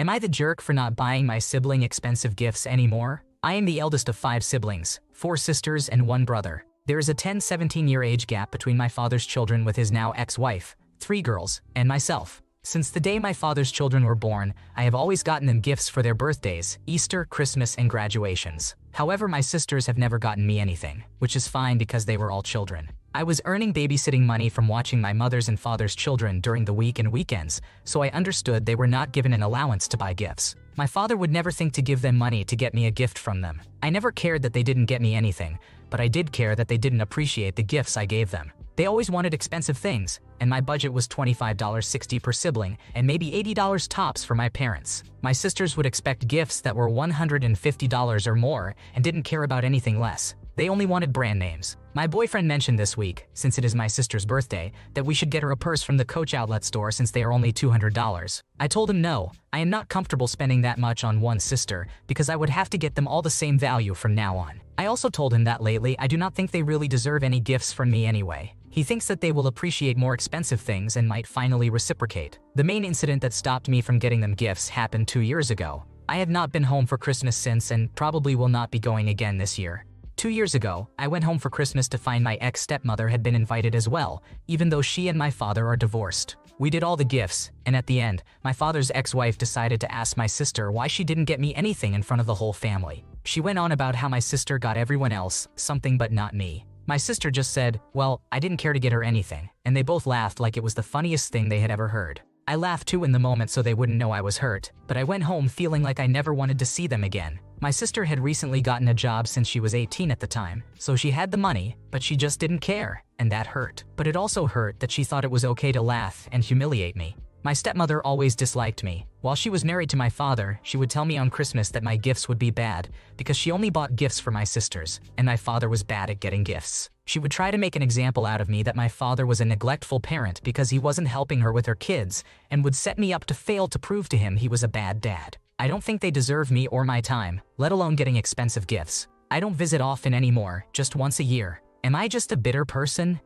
Am I the jerk for not buying my sibling expensive gifts anymore? I am the eldest of 5 siblings, 4 sisters and 1 brother. There is a 17-year age gap between my father's children with his now ex-wife, 3 girls, and myself. Since the day my father's children were born, I have always gotten them gifts for their birthdays, Easter, Christmas, and graduations. However, my sisters have never gotten me anything, which is fine because they were all children. I was earning babysitting money from watching my mother's and father's children during the week and weekends, so I understood they were not given an allowance to buy gifts. My father would never think to give them money to get me a gift from them. I never cared that they didn't get me anything, but I did care that they didn't appreciate the gifts I gave them. They always wanted expensive things, and my budget was $25.60 per sibling and maybe $80 tops for my parents. My sisters would expect gifts that were $150 or more and didn't care about anything less. They only wanted brand names. My boyfriend mentioned this week, since it is my sister's birthday, that we should get her a purse from the Coach outlet store since they are only $200. I told him no, I am not comfortable spending that much on one sister because I would have to get them all the same value from now on. I also told him that lately I do not think they really deserve any gifts from me anyway. He thinks that they will appreciate more expensive things and might finally reciprocate. The main incident that stopped me from getting them gifts happened 2 years ago. I have not been home for Christmas since and probably will not be going again this year. 2 years ago, I went home for Christmas to find my ex-stepmother had been invited as well, even though she and my father are divorced. We did all the gifts, and at the end, my father's ex-wife decided to ask my sister why she didn't get me anything in front of the whole family. She went on about how my sister got everyone else something but not me. My sister just said, well, I didn't care to get her anything, and they both laughed like it was the funniest thing they had ever heard. I laughed too in the moment so they wouldn't know I was hurt, but I went home feeling like I never wanted to see them again. My sister had recently gotten a job since she was 18 at the time, so she had the money, but she just didn't care, and that hurt. But it also hurt that she thought it was okay to laugh and humiliate me. My stepmother always disliked me. While she was married to my father, she would tell me on Christmas that my gifts would be bad because she only bought gifts for my sisters, and my father was bad at getting gifts. She would try to make an example out of me that my father was a neglectful parent because he wasn't helping her with her kids, and would set me up to fail to prove to him he was a bad dad. I don't think they deserve me or my time, let alone getting expensive gifts. I don't visit often anymore, just once a year. Am I just a bitter person?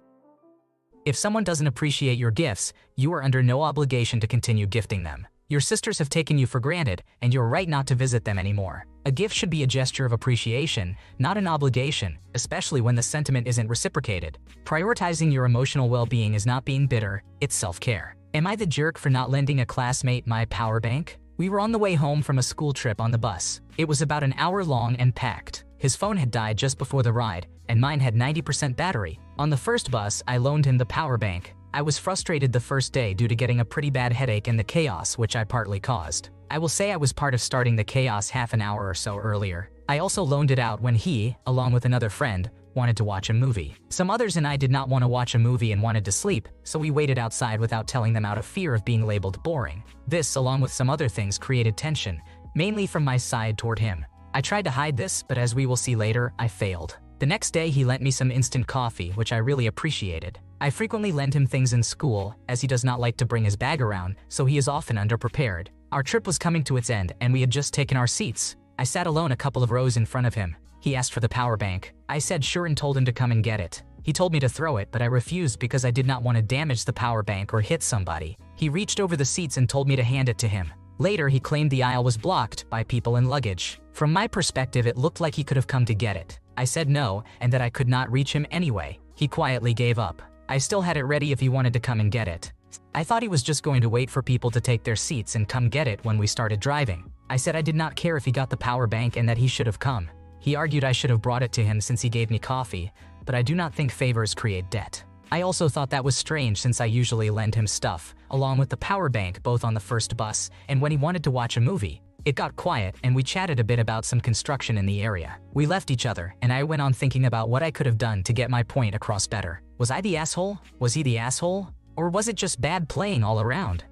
If someone doesn't appreciate your gifts, you are under no obligation to continue gifting them. Your sisters have taken you for granted, and you're right not to visit them anymore. A gift should be a gesture of appreciation, not an obligation, especially when the sentiment isn't reciprocated. Prioritizing your emotional well-being is not being bitter, it's self-care. Am I the jerk for not lending a classmate my power bank? We were on the way home from a school trip on the bus. It was about an hour long and packed. His phone had died just before the ride, and mine had 90% battery. On the first bus, I loaned him the power bank. I was frustrated the first day due to getting a pretty bad headache and the chaos which I partly caused. I will say I was part of starting the chaos half an hour or so earlier. I also loaned it out when he, along with another friend, wanted to watch a movie. Some others and I did not want to watch a movie and wanted to sleep, so we waited outside without telling them out of fear of being labeled boring. This, along with some other things, created tension, mainly from my side toward him. I tried to hide this, but as we will see later, I failed. The next day he lent me some instant coffee, which I really appreciated. I frequently lend him things in school, as he does not like to bring his bag around, so he is often underprepared. Our trip was coming to its end, and we had just taken our seats. I sat alone a couple of rows in front of him. He asked for the power bank. I said sure and told him to come and get it. He told me to throw it, but I refused because I did not want to damage the power bank or hit somebody. He reached over the seats and told me to hand it to him. Later, he claimed the aisle was blocked by people and luggage. From my perspective, it looked like he could have come to get it. I said no, and that I could not reach him anyway. He quietly gave up. I still had it ready if he wanted to come and get it. I thought he was just going to wait for people to take their seats and come get it when we started driving. I said I did not care if he got the power bank and that he should have come. He argued I should have brought it to him since he gave me coffee, but I do not think favors create debt. I also thought that was strange since I usually lend him stuff, along with the power bank both on the first bus and when he wanted to watch a movie. It got quiet and we chatted a bit about some construction in the area. We left each other and I went on thinking about what I could have done to get my point across better. Was I the asshole? Was he the asshole? Or was it just bad playing all around?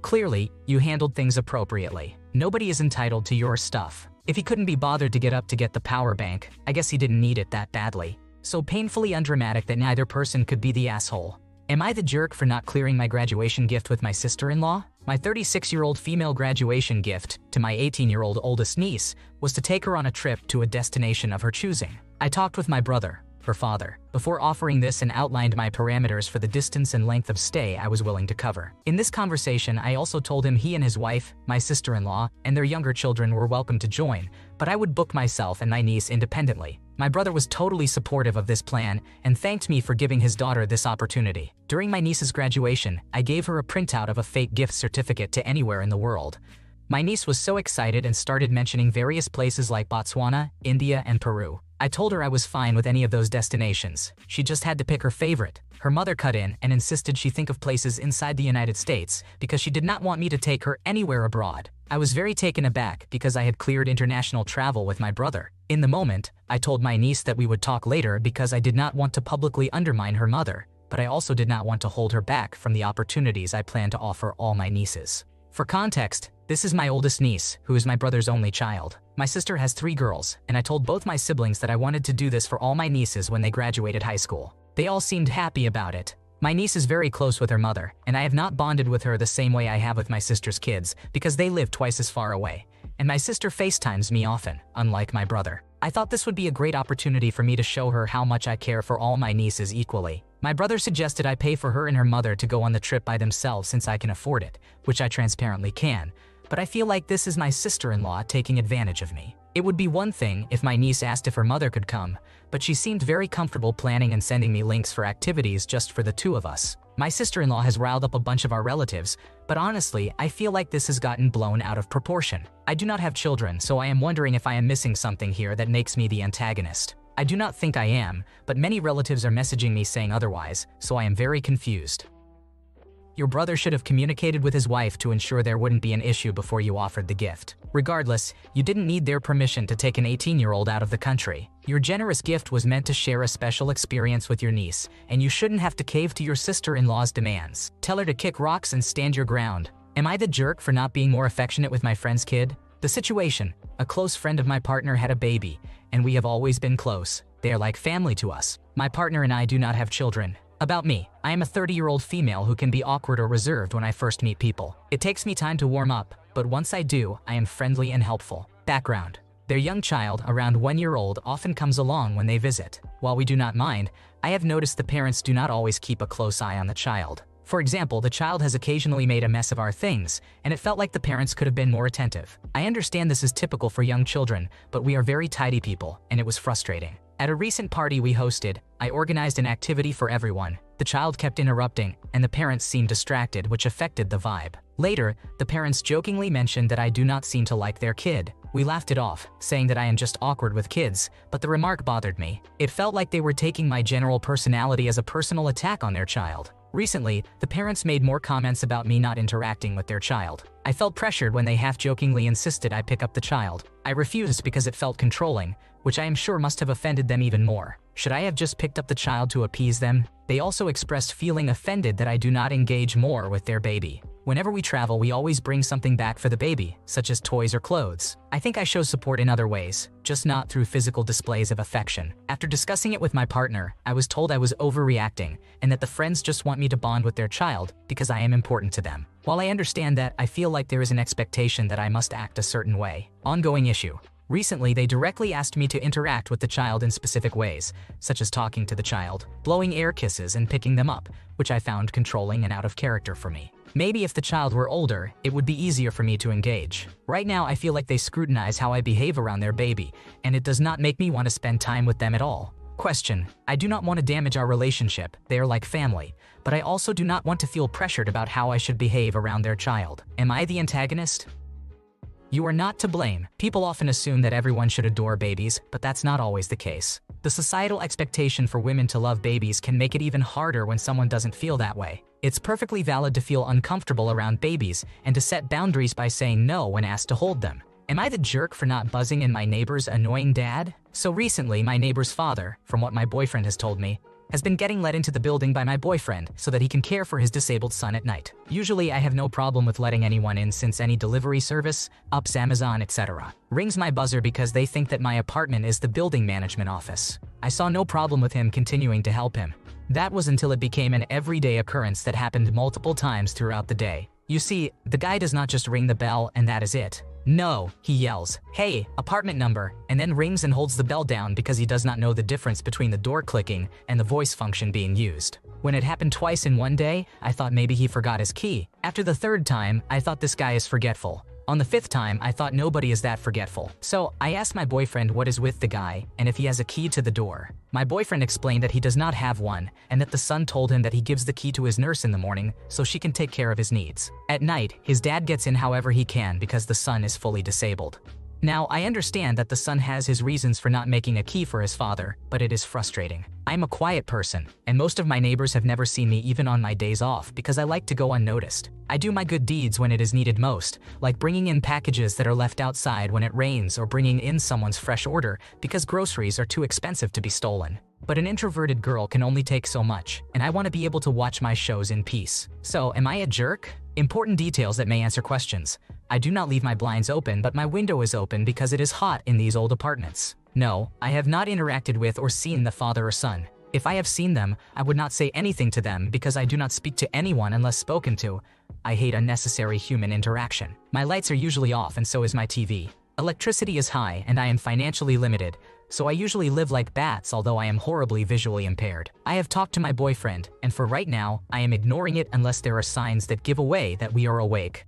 Clearly, you handled things appropriately. Nobody is entitled to your stuff. If he couldn't be bothered to get up to get the power bank, I guess he didn't need it that badly. So painfully undramatic that neither person could be the asshole. Am I the jerk for not clearing my graduation gift with my sister-in-law? My 36-year-old female graduation gift to my 18-year-old oldest niece was to take her on a trip to a destination of her choosing. I talked with my brother. her father. Before offering this and outlined my parameters for the distance and length of stay I was willing to cover. In this conversation, I also told him he and his wife, my sister-in-law, and their younger children were welcome to join, but I would book myself and my niece independently. My brother was totally supportive of this plan and thanked me for giving his daughter this opportunity. During my niece's graduation, I gave her a printout of a fake gift certificate to anywhere in the world. My niece was so excited and started mentioning various places like Botswana, India, and Peru. I told her I was fine with any of those destinations. She just had to pick her favorite. Her mother cut in and insisted she think of places inside the United States because she did not want me to take her anywhere abroad. I was very taken aback because I had cleared international travel with my brother. In the moment, I told my niece that we would talk later because I did not want to publicly undermine her mother, but I also did not want to hold her back from the opportunities I plan to offer all my nieces. For context, this is my oldest niece, who is my brother's only child. My sister has 3 girls, and I told both my siblings that I wanted to do this for all my nieces when they graduated high school. They all seemed happy about it. My niece is very close with her mother, and I have not bonded with her the same way I have with my sister's kids because they live twice as far away. And my sister FaceTimes me often, unlike my brother. I thought this would be a great opportunity for me to show her how much I care for all my nieces equally. My brother suggested I pay for her and her mother to go on the trip by themselves since I can afford it, which I transparently can. But I feel like this is my sister-in-law taking advantage of me. It would be one thing if my niece asked if her mother could come, but she seemed very comfortable planning and sending me links for activities just for the 2 of us. My sister-in-law has riled up a bunch of our relatives, but honestly, I feel like this has gotten blown out of proportion. I do not have children, so I am wondering if I am missing something here that makes me the antagonist. I do not think I am, but many relatives are messaging me saying otherwise, so I am very confused. Your brother should have communicated with his wife to ensure there wouldn't be an issue before you offered the gift. Regardless, you didn't need their permission to take an 18-year-old out of the country. Your generous gift was meant to share a special experience with your niece, and you shouldn't have to cave to your sister-in-law's demands. Tell her to kick rocks and stand your ground. Am I the jerk for not being more affectionate with my friend's kid? The situation: a close friend of my partner had a baby, and we have always been close. They are like family to us. My partner and I do not have children. About me, I am a 30-year-old female who can be awkward or reserved when I first meet people. It takes me time to warm up, but once I do, I am friendly and helpful. Background: their young child, around 1 year old, often comes along when they visit. While we do not mind, I have noticed the parents do not always keep a close eye on the child. For example, the child has occasionally made a mess of our things, and it felt like the parents could have been more attentive. I understand this is typical for young children, but we are very tidy people, and it was frustrating. At a recent party we hosted, I organized an activity for everyone. The child kept interrupting, and the parents seemed distracted, which affected the vibe. Later, the parents jokingly mentioned that I do not seem to like their kid. We laughed it off, saying that I am just awkward with kids, but the remark bothered me. It felt like they were taking my general personality as a personal attack on their child. Recently, the parents made more comments about me not interacting with their child. I felt pressured when they half-jokingly insisted I pick up the child. I refused because it felt controlling, which I am sure must have offended them even more. Should I have just picked up the child to appease them? They also expressed feeling offended that I do not engage more with their baby. Whenever we travel, we always bring something back for the baby, such as toys or clothes. I think I show support in other ways, just not through physical displays of affection. After discussing it with my partner, I was told I was overreacting and that the friends just want me to bond with their child because I am important to them. While I understand that, I feel like there is an expectation that I must act a certain way. Ongoing issue. Recently, they directly asked me to interact with the child in specific ways, such as talking to the child, blowing air kisses, and picking them up, which I found controlling and out of character for me. Maybe if the child were older, it would be easier for me to engage. Right now, I feel like they scrutinize how I behave around their baby, and it does not make me want to spend time with them at all. Question: I do not want to damage our relationship, they are like family, but I also do not want to feel pressured about how I should behave around their child. Am I the antagonist? You are not to blame. People often assume that everyone should adore babies, but that's not always the case. The societal expectation for women to love babies can make it even harder when someone doesn't feel that way. It's perfectly valid to feel uncomfortable around babies and to set boundaries by saying no when asked to hold them. Am I the jerk for not buzzing in my neighbor's annoying dad? So recently, my neighbor's father, from what my boyfriend has told me, has been getting let into the building by my boyfriend so that he can care for his disabled son at night. Usually I have no problem with letting anyone in since any delivery service, Ups, Amazon, etc. rings my buzzer because they think that my apartment is the building management office. I saw no problem with him continuing to help him. That was until it became an everyday occurrence that happened multiple times throughout the day. You see, the guy does not just ring the bell and that is it. No, he yells, "Hey, apartment number," and then rings and holds the bell down because he does not know the difference between the door clicking and the voice function being used. When it happened twice in one day, I thought maybe he forgot his key. After the third time, I thought this guy is forgetful. On the fifth time, I thought nobody is that forgetful. So I asked my boyfriend what is with the guy and if he has a key to the door. My boyfriend explained that he does not have one and that the son told him that he gives the key to his nurse in the morning so she can take care of his needs. At night, his dad gets in however he can because the son is fully disabled. Now, I understand that the son has his reasons for not making a key for his father, but it is frustrating. I'm a quiet person, and most of my neighbors have never seen me even on my days off because I like to go unnoticed. I do my good deeds when it is needed most, like bringing in packages that are left outside when it rains or bringing in someone's fresh order because groceries are too expensive to be stolen. But an introverted girl can only take so much, and I want to be able to watch my shows in peace. So, am I a jerk? Important details that may answer questions. I do not leave my blinds open, but my window is open because it is hot in these old apartments. No, I have not interacted with or seen the father or son. If I have seen them, I would not say anything to them because I do not speak to anyone unless spoken to. I hate unnecessary human interaction. My lights are usually off and so is my TV. Electricity is high and I am financially limited, so I usually live like bats although I am horribly visually impaired. I have talked to my boyfriend, and for right now, I am ignoring it unless there are signs that give away that we are awake.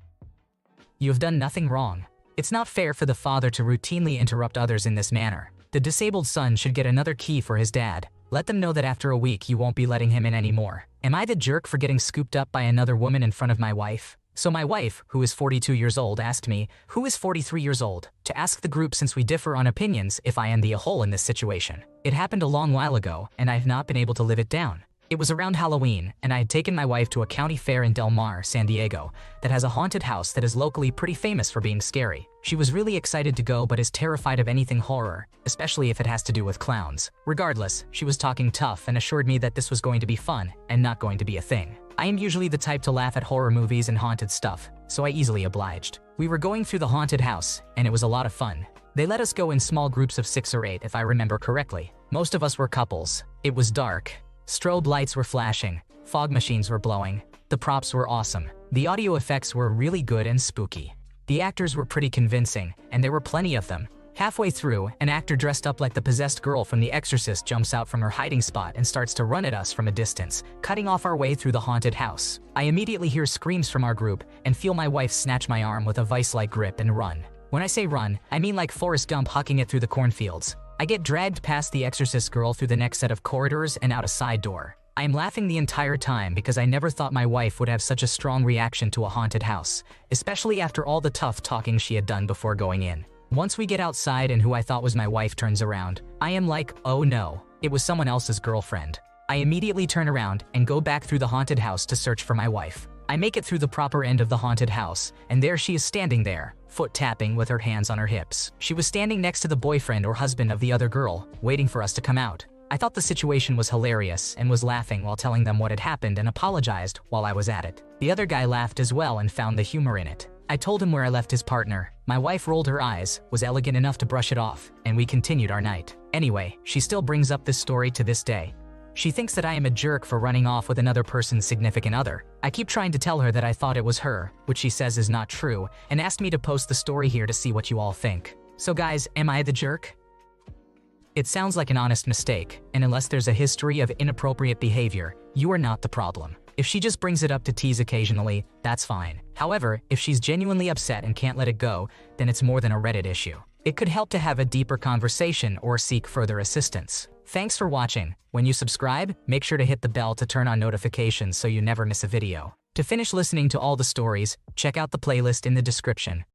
You have done nothing wrong. It's not fair for the father to routinely interrupt others in this manner. The disabled son should get another key for his dad. Let them know that after a week you won't be letting him in anymore. Am I the jerk for getting scooped up by another woman in front of my wife? So my wife, who is 42 years old, asked me, who is 43 years old, to ask the group since we differ on opinions if I am the a-hole in this situation. It happened a long while ago, and I have not been able to live it down. It was around Halloween, and I had taken my wife to a county fair in Del Mar, San Diego, that has a haunted house that is locally pretty famous for being scary. She was really excited to go but is terrified of anything horror, especially if it has to do with clowns. Regardless, she was talking tough and assured me that this was going to be fun and not going to be a thing. I am usually the type to laugh at horror movies and haunted stuff, so I easily obliged. We were going through the haunted house, and it was a lot of fun. They let us go in small groups of 6 or 8 if I remember correctly. Most of us were couples. It was dark. Strobe lights were flashing. Fog machines were blowing. The props were awesome. The audio effects were really good and spooky. The actors were pretty convincing, and there were plenty of them. Halfway through, an actor dressed up like the possessed girl from The Exorcist jumps out from her hiding spot and starts to run at us from a distance, cutting off our way through the haunted house. I immediately hear screams from our group and feel my wife snatch my arm with a vice-like grip and run. When I say run, I mean like Forrest Gump hucking it through the cornfields. I get dragged past the Exorcist girl through the next set of corridors and out a side door. I am laughing the entire time because I never thought my wife would have such a strong reaction to a haunted house, especially after all the tough talking she had done before going in. Once we get outside and who I thought was my wife turns around, I am like, oh no, it was someone else's girlfriend. I immediately turn around and go back through the haunted house to search for my wife. I make it through the proper end of the haunted house, and there she is standing there, foot tapping with her hands on her hips. She was standing next to the boyfriend or husband of the other girl, waiting for us to come out. I thought the situation was hilarious and was laughing while telling them what had happened and apologized while I was at it. The other guy laughed as well and found the humor in it. I told him where I left his partner. My wife rolled her eyes, was elegant enough to brush it off, and we continued our night. Anyway, she still brings up this story to this day. She thinks that I am a jerk for running off with another person's significant other. I keep trying to tell her that I thought it was her, which she says is not true, and asked me to post the story here to see what you all think. So guys, am I the jerk? It sounds like an honest mistake, and unless there's a history of inappropriate behavior, you are not the problem. If she just brings it up to tease occasionally, that's fine. However, if she's genuinely upset and can't let it go, then it's more than a Reddit issue. It could help to have a deeper conversation or seek further assistance. Thanks for watching. When you subscribe, make sure to hit the bell to turn on notifications so you never miss a video. To finish listening to all the stories, check out the playlist in the description.